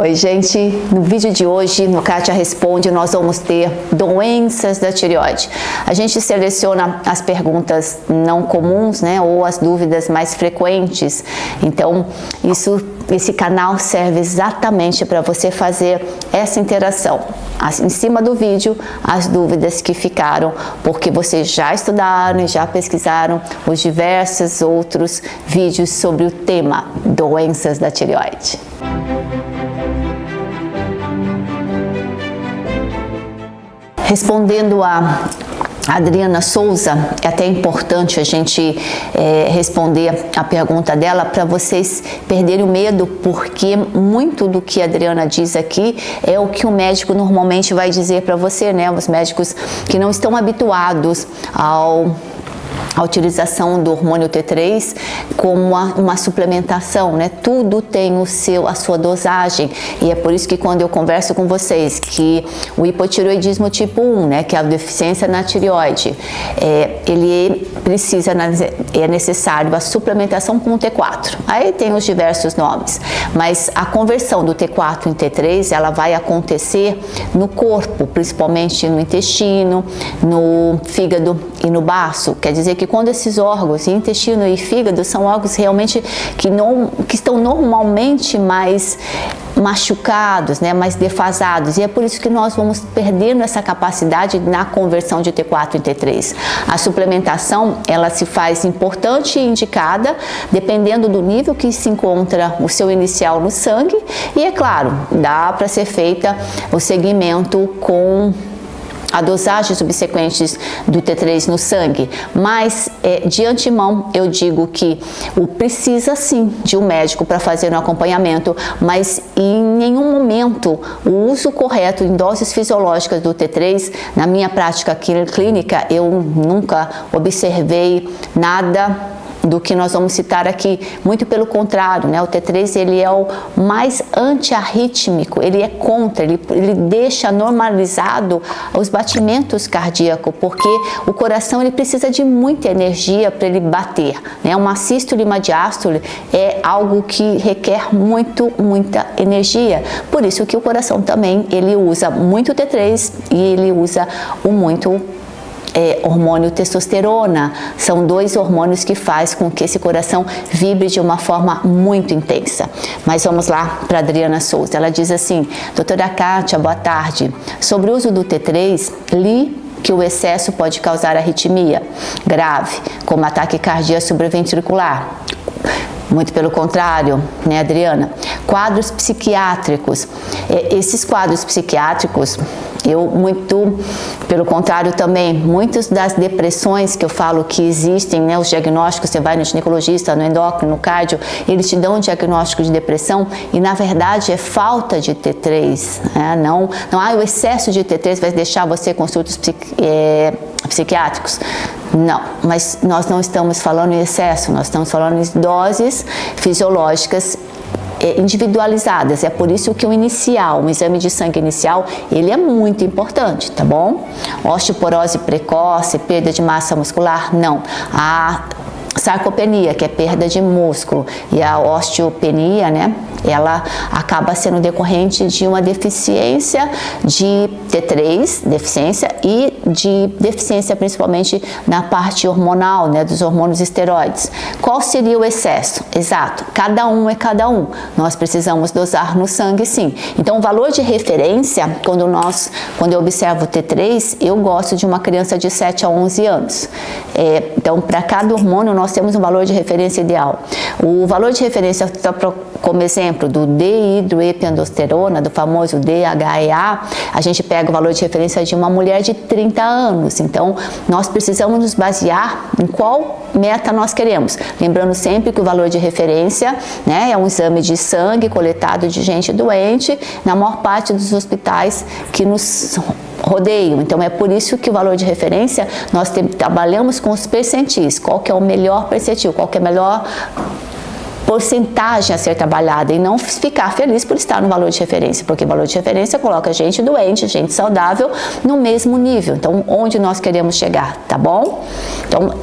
Oi, gente, no vídeo de hoje, no Kátia Responde, nós vamos ter doenças da tireoide. A gente seleciona as perguntas não comuns, né, ou as dúvidas mais frequentes. Então, esse canal serve exatamente para você fazer essa interação. Em cima do vídeo, as dúvidas que ficaram, porque vocês já estudaram e já pesquisaram os diversos outros vídeos sobre o tema doenças da tireoide. Respondendo a Adriana Souza, é até importante a gente responder a pergunta dela para vocês perderem o medo, porque muito do que a Adriana diz aqui é o que o médico normalmente vai dizer para você, né? Os médicos que não estão habituados a utilização do hormônio T3 como uma suplementação, né? Tudo tem a sua dosagem, e é por isso que quando eu converso com vocês que o hipotireoidismo tipo 1, né, que é a deficiência na tireoide, é necessário a suplementação com o T4. Aí tem os diversos nomes, mas a conversão do T4 em T3, ela vai acontecer no corpo, principalmente no intestino, no fígado e no baço. Quer dizer que quando esses órgãos, intestino e fígado, são órgãos realmente que estão normalmente mais machucados, né, mais defasados, e é por isso que nós vamos perdendo essa capacidade na conversão de T4 em T3. A suplementação, ela se faz importante e indicada dependendo do nível que se encontra o seu inicial no sangue, e é claro, dá para ser feita o segmento com a dosagem subsequentes do T3 no sangue, mas de antemão eu digo que precisa sim de um médico para fazer um acompanhamento, mas em nenhum momento o uso correto em doses fisiológicas do T3, na minha prática clínica, eu nunca observei nada do que nós vamos citar aqui, muito pelo contrário, né? O T3 ele é o mais antiarrítmico, ele é contra, ele deixa normalizado os batimentos cardíacos, porque o coração ele precisa de muita energia para ele bater, né? Uma sístole e uma diástole é algo que requer muita energia, por isso que o coração também ele usa muito T3 e ele usa hormônio testosterona. São dois hormônios que faz com que esse coração vibre de uma forma muito intensa. Mas vamos lá para Adriana Souza. Ela diz assim: doutora Kátia, boa tarde. Sobre o uso do T3, li que o excesso pode causar arritmia grave, como ataque cardíaco supraventricular. Muito pelo contrário, né, Adriana? Quadros psiquiátricos. Esses quadros psiquiátricos, muito pelo contrário também, muitas das depressões que eu falo que existem, né, os diagnósticos, você vai no ginecologista, no endócrino, no cardio, eles te dão um diagnóstico de depressão e na verdade é falta de T3, né? Não, o excesso de T3 vai deixar você com surtos psiquiátricos. Não, mas nós não estamos falando em excesso, nós estamos falando em doses fisiológicas individualizadas. É por isso que um exame de sangue inicial, ele é muito importante, tá bom? Osteoporose precoce, perda de massa muscular, não. A sarcopenia, que é perda de músculo, e a osteopenia, né, ela acaba sendo decorrente de uma deficiência de T3, e de deficiência principalmente na parte hormonal, né, dos hormônios esteroides. Qual seria o excesso? Exato, cada um é cada um. Nós precisamos dosar no sangue, sim. Então, o valor de referência, quando eu observo o T3, eu gosto de uma criança de 7 a 11 anos. Então, para cada hormônio, nós temos um valor de referência ideal. O valor de referência, como exemplo, do dihidroepiandrosterona, do famoso DHEA, a gente pega o valor de referência de uma mulher de 30 anos. Então, nós precisamos nos basear em qual meta nós queremos. Lembrando sempre que o valor de referência, né, é um exame de sangue coletado de gente doente na maior parte dos hospitais que nos rodeiam. Então, é por isso que o valor de referência, nós trabalhamos com os percentis. Qual que é o melhor percentil? Qual que é a melhor porcentagem a ser trabalhada, e não ficar feliz por estar no valor de referência, porque o valor de referência coloca gente doente, gente saudável no mesmo nível. Então, onde nós queremos chegar, tá bom? Então,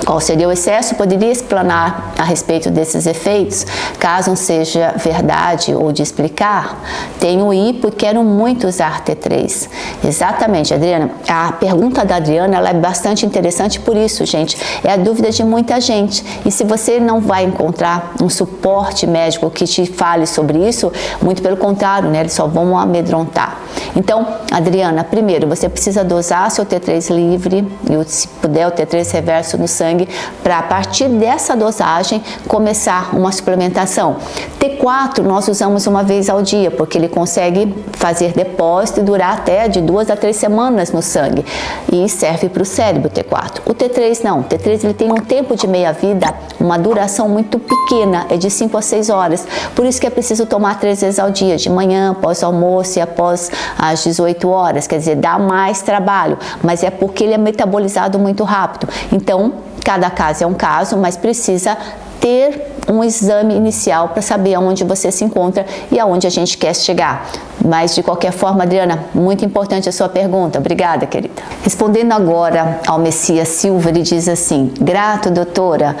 Qual seria o excesso? Poderia explanar a respeito desses efeitos? Caso não seja verdade ou de explicar, tenho hipo e quero muito usar T3. Exatamente, Adriana. A pergunta da Adriana ela é bastante interessante por isso, gente. É a dúvida de muita gente. E se você não vai encontrar um suporte médico que te fale sobre isso, muito pelo contrário, né? Eles só vão amedrontar. Então, Adriana, primeiro, você precisa dosar seu T3 livre e, se puder, o T3 reverso no sangue, para a partir dessa dosagem começar uma suplementação. T4 nós usamos uma vez ao dia, porque ele consegue fazer depósito e durar até de 2 a 3 semanas no sangue e serve para o cérebro, T4. O T3 não, o T3 ele tem um tempo de meia-vida, uma duração muito pequena, é de 5 a 6 horas, por isso que é preciso tomar 3 vezes ao dia, de manhã, após o almoço e após às 18 horas, quer dizer, dá mais trabalho, mas é porque ele é metabolizado muito rápido. Então, cada caso é um caso, mas precisa ter um exame inicial para saber aonde você se encontra e aonde a gente quer chegar. Mas, de qualquer forma, Adriana, muito importante a sua pergunta. Obrigada, querida. Respondendo agora ao Messias Silva, ele diz assim: grato, doutora,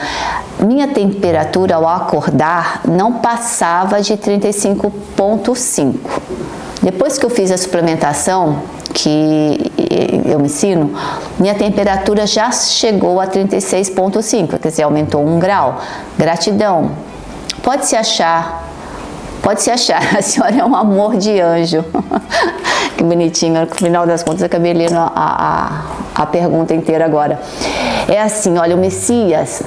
minha temperatura ao acordar não passava de 35,5. Depois que eu fiz a suplementação, que eu me ensino, minha temperatura já chegou a 36,5, quer dizer, aumentou 1 grau. Gratidão. Pode se achar, a senhora é um amor de anjo. Que bonitinho, no final das contas eu acabei lendo a pergunta inteira agora. É assim, olha, o Messias,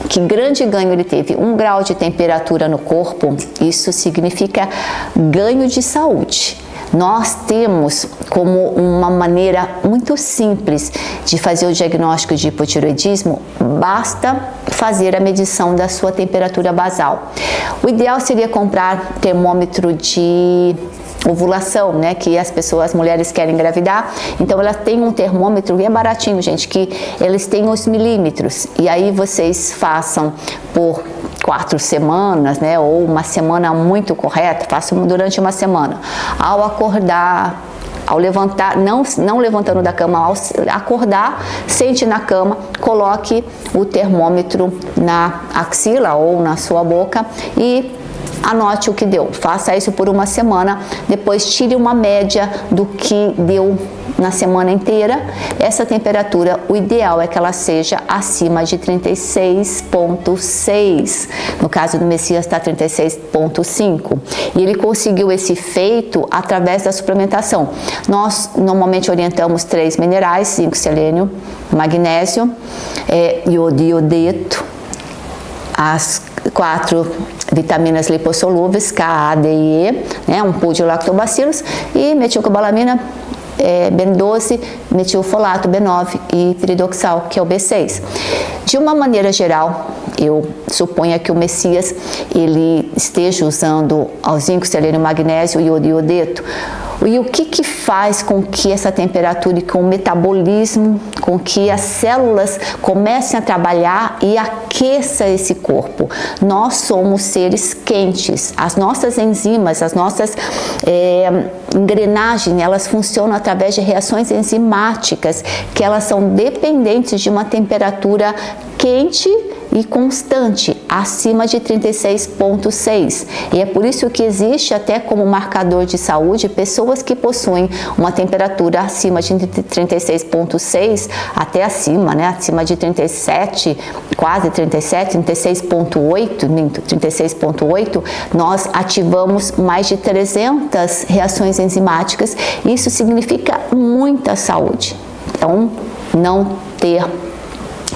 que grande ganho ele teve, 1 grau de temperatura no corpo, isso significa ganho de saúde. Nós temos como uma maneira muito simples de fazer o diagnóstico de hipotireoidismo, basta fazer a medição da sua temperatura basal. O ideal seria comprar termômetro de ovulação, né, que as mulheres querem engravidar, então ela tem um termômetro, e é baratinho, gente, que eles têm os milímetros, e aí vocês façam por 4 semanas, né, ou uma semana muito correta, façam durante uma semana. Ao acordar, ao levantar, não levantando da cama, ao acordar, sente na cama, coloque o termômetro na axila ou na sua boca e anote o que deu. Faça isso por uma semana, depois tire uma média do que deu na semana inteira. Essa temperatura, o ideal é que ela seja acima de 36,6. No caso do Messias está 36,5. E ele conseguiu esse feito através da suplementação. Nós normalmente orientamos 3 minerais, zinco, selênio, magnésio, iodeto, as 4 vitaminas lipossolúveis, K, A, D e E, né, um pool de lactobacillus e metilcobalamina, B12, metilfolato, B9 e piridoxal, que é o B6. De uma maneira geral, eu suponho que o Messias ele esteja usando o zinco, selênio, magnésio e iodeto. E o que faz com que essa temperatura e com o metabolismo, com que as células comecem a trabalhar e aqueça esse corpo? Nós somos seres quentes. As nossas enzimas, as nossas engrenagens, elas funcionam através de reações enzimáticas, que elas são dependentes de uma temperatura quente e constante, acima de 36,6. E é por isso que existe até como marcador de saúde pessoas que possuem uma temperatura acima de 36,6, até acima, né? Acima de 37, quase 37, 36,8, nós ativamos mais de 300 reações enzimáticas. Isso significa muita saúde. Então, não ter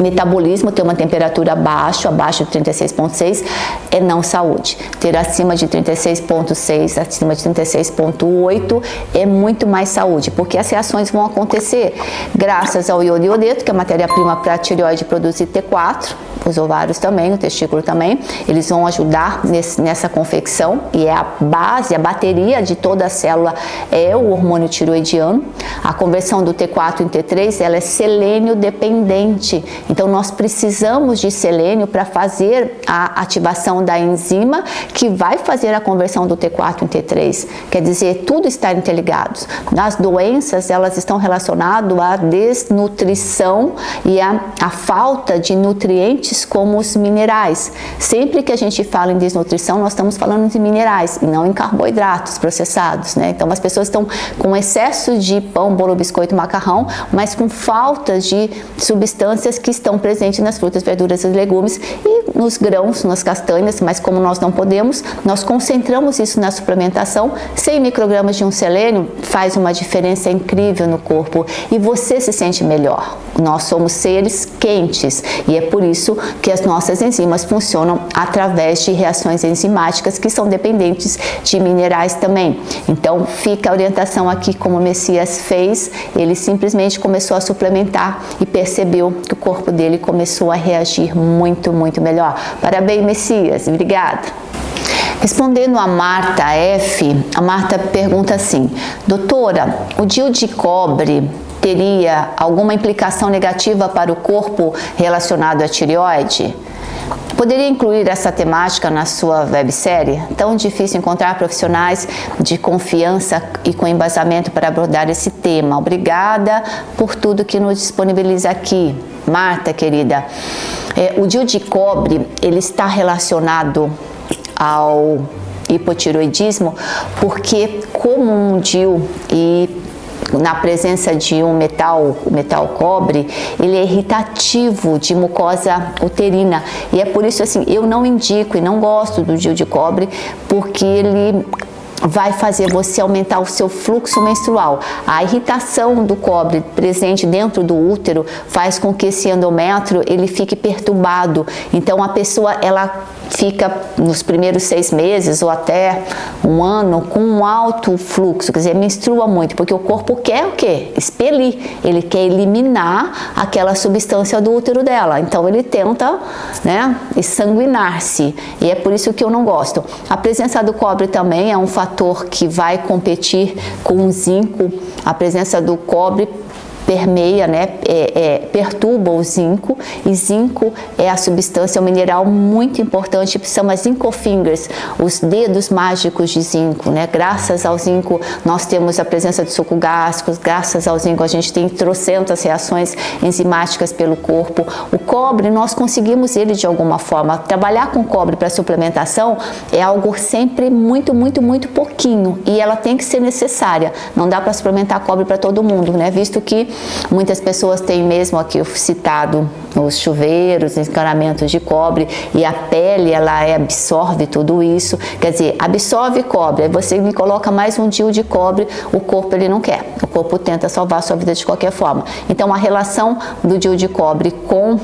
metabolismo, ter uma temperatura abaixo de 36,6 é não saúde. Ter acima de 36,6, acima de 36,8 é muito mais saúde, porque as reações vão acontecer graças ao iodeto, que é a matéria-prima para a tireoide produzir T4, os ovários também, o testículo também, eles vão ajudar nessa confecção, e é a base, a bateria de toda a célula é o hormônio tiroidiano. A conversão do T4 em T3, ela é selênio dependente, então nós precisamos de selênio para fazer a ativação da enzima que vai fazer a conversão do T4 em T3, quer dizer, tudo está interligado. As doenças, elas estão relacionadas à desnutrição e à falta de nutrientes como os minerais. Sempre que a gente fala em desnutrição, nós estamos falando de minerais e não em carboidratos processados, né? Então as pessoas estão com excesso de pão, bolo, biscoito, macarrão, mas com falta de substâncias que estão presentes nas frutas, verduras e legumes e nos grãos, nas castanhas, mas como nós não podemos, nós concentramos isso na suplementação. 100 microgramas de um selênio faz uma diferença incrível no corpo e você se sente melhor. Nós somos seres quentes e é por isso que as nossas enzimas funcionam através de reações enzimáticas que são dependentes de minerais também. Então fica a orientação aqui como o Messias fez, ele simplesmente começou a suplementar e percebeu que o corpo dele começou a reagir muito, muito melhor. Parabéns, Messias, obrigada. Respondendo a Marta F, a Marta pergunta assim: doutora, o DIU de cobre teria alguma implicação negativa para o corpo relacionado à tireoide? Poderia incluir essa temática na sua websérie? Tão difícil encontrar profissionais de confiança e com embasamento para abordar esse tema. Obrigada por tudo que nos disponibiliza aqui. Marta, querida, o DIU de cobre, ele está relacionado ao hipotireoidismo porque como um DIU e na presença de um metal, o metal cobre, ele é irritativo de mucosa uterina e é por isso assim, eu não indico e não gosto do DIU de cobre porque ele vai fazer você aumentar o seu fluxo menstrual. A irritação do cobre presente dentro do útero faz com que esse endométrio ele fique perturbado. Então a pessoa ela fica nos primeiros 6 meses ou até um ano com um alto fluxo, quer dizer, menstrua muito, porque o corpo quer o quê? Expelir, ele quer eliminar aquela substância do útero dela, então ele tenta, né, exsanguinar-se, e é por isso que eu não gosto. A presença do cobre também é um fator que vai competir com o zinco. A presença do cobre permeia, né, perturba o zinco, e zinco é a substância, é um mineral muito importante, são as zinco fingers, os dedos mágicos de zinco, né? Graças ao zinco nós temos a presença de suco gástricos, graças ao zinco a gente tem trocentas reações enzimáticas pelo corpo. O cobre, nós conseguimos ele de alguma forma. Trabalhar com cobre para suplementação é algo sempre muito, muito, muito pouquinho, e ela tem que ser necessária, não dá para suplementar cobre para todo mundo, né? Visto que muitas pessoas têm mesmo aqui citado os chuveiros, encanamentos de cobre, e a pele ela absorve tudo isso, quer dizer, absorve cobre, aí você me coloca mais um DIU de cobre, o corpo ele não quer, o corpo tenta salvar a sua vida de qualquer forma. Então a relação do DIU de cobre com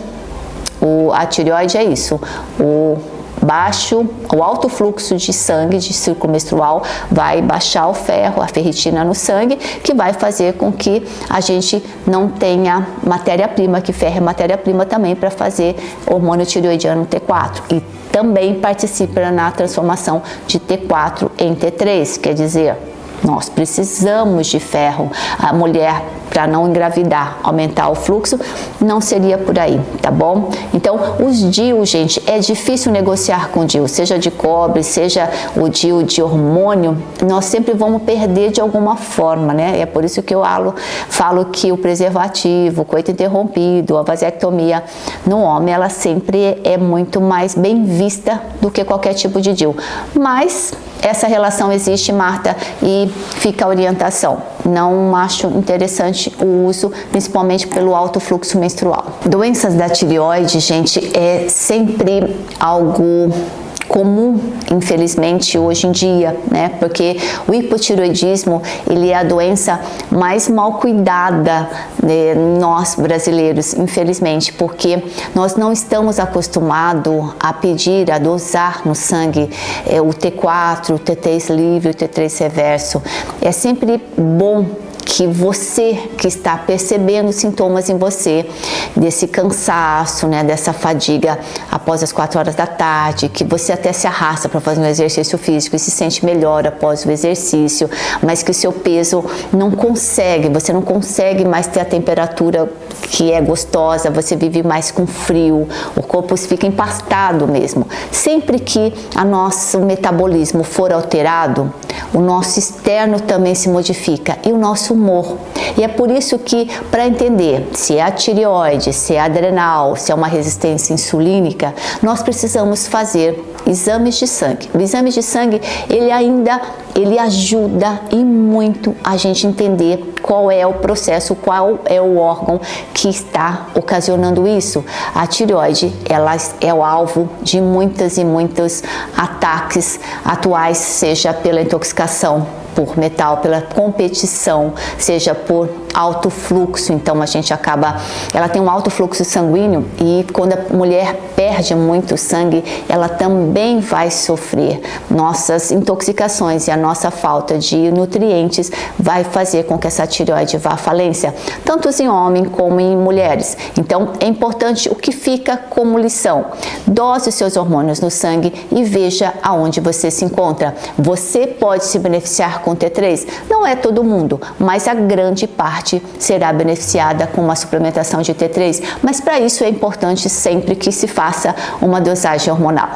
a tireoide é isso, o alto fluxo de sangue, de ciclo menstrual, vai baixar o ferro, a ferritina no sangue, que vai fazer com que a gente não tenha matéria-prima, que ferro é matéria-prima também para fazer hormônio tireoidiano T4. E também participa na transformação de T4 em T3, quer dizer, nós precisamos de ferro. A mulher, para não engravidar, aumentar o fluxo, não seria por aí, tá bom? Então, os DIU, gente, é difícil negociar com DIU, seja de cobre, seja o DIU de hormônio, nós sempre vamos perder de alguma forma, né? É por isso que eu falo que o preservativo, o coito interrompido, a vasectomia no homem, ela sempre é muito mais bem vista do que qualquer tipo de DIU. Mas essa relação existe, Marta, e fica a orientação. Não acho interessante o uso, principalmente pelo alto fluxo menstrual. Doenças da tireoide, gente, é sempre algo comum, infelizmente, hoje em dia, né? Porque o hipotireoidismo, ele é a doença mais mal cuidada, né, nós brasileiros, infelizmente, porque nós não estamos acostumados a pedir, a dosar no sangue o T4, o T3 livre, o T3 reverso. É sempre bom que você que está percebendo sintomas em você, desse cansaço, né, dessa fadiga após as 4 horas da tarde, que você até se arrasta para fazer um exercício físico e se sente melhor após o exercício, mas que o seu peso não consegue, você não consegue mais ter a temperatura que é gostosa, você vive mais com frio, o corpo fica empastado mesmo. Sempre que o nosso metabolismo for alterado, o nosso externo também se modifica e o nosso humor. E é por isso que, para entender se é a tireoide, se é adrenal, se é uma resistência insulínica, nós precisamos fazer exames de sangue. O exame de sangue, ele ajuda e muito a gente entender qual é o processo, qual é o órgão que está ocasionando isso. A tireoide, ela é o alvo de muitas e muitos ataques atuais, seja pela intoxicação por metal, pela competição, seja por alto fluxo. Então ela tem um alto fluxo sanguíneo e quando a mulher perde muito sangue, ela também vai sofrer. Nossas intoxicações e a nossa falta de nutrientes vai fazer com que essa tireoide vá à falência, tanto em homem como em mulheres. Então é importante o que fica como lição: dose os seus hormônios no sangue e veja aonde você se encontra. Você pode se beneficiar com T3? Não é todo mundo, mas a grande parte será beneficiada com uma suplementação de T3, mas para isso é importante sempre que se faça uma dosagem hormonal.